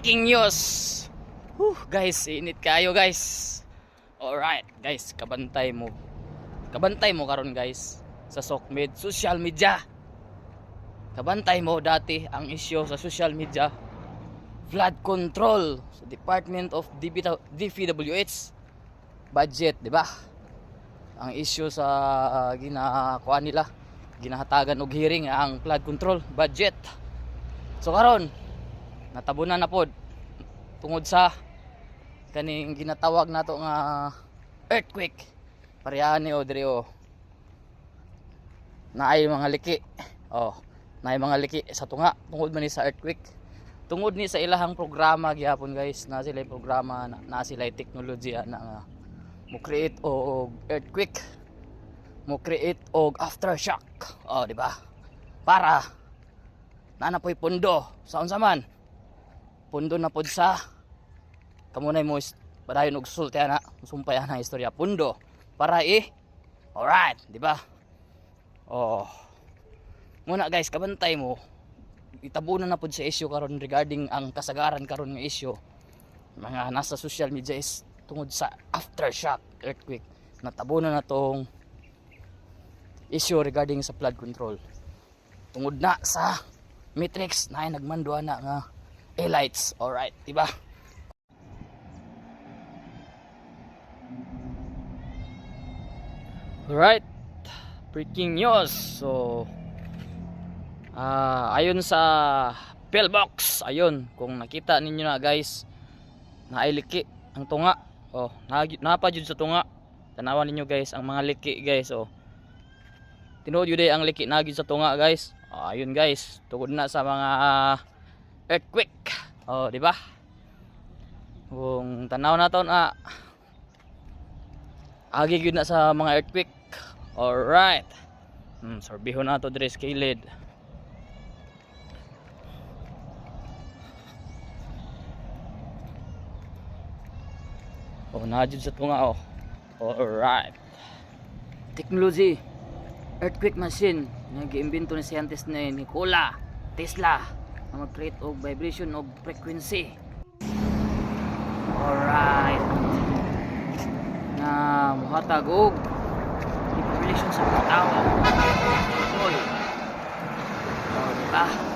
breaking news. Guys, init kayo guys. Alright guys, kabantay mo karon guys sa SOCMED social media. Kabantay mo dati ang isyu sa social media, flood control sa Department of DPWH budget, di ba? Ang isyu sa ginakuha nila, ginahatagan og hearing ang flood control budget. So karon natabunan na pod tungod sa kaning ginatawag nato nga earthquake. Parehaan ni Audrey naay mga liki. Naay mga liki sa tunga tungod man ni sa earthquake. Tungod ni sa ilahang programa gyapon guys, na sila programa na sila teknolohiya na mo create og earthquake, mo create og aftershock. Di ba? Para nanapoy pundo sa unsa man. Pundo na pod sa kamunay mo padayon og sulti ana, sumpay ana istorya pundo para alright, di ba? Muna guys, kabantay mo itabunan na pod sa issue karon regarding ang kasagaran karon nga issue mga nasa social media is tungod sa aftershock earthquake. Natabunan na tong issue regarding sa flood control tungod na sa matrix na nagmando na nga lights. Alright, di ba? Alright, breaking news. So ayon sa pillbox, ayun, kung nakita ninyo na guys, nailiki ang tunga. Napa jud sa tunga. Tanawan ninyo guys ang mga liki guys. Tinuod yun ang liki na jud sa tunga guys. Ayun guys, tungod na sa mga earthquake. Di ba? Kung tanaw naton agi gyud na sa mga earthquake. Alright. Sorbihon na to diri sa kilid. Najud sa tunga Alright. Technology, earthquake machine nga giimbento ni scientist na Nikola Tesla na mag-create og vibration of frequency. Alright. Na muhatag og population sa mga tao. Diba?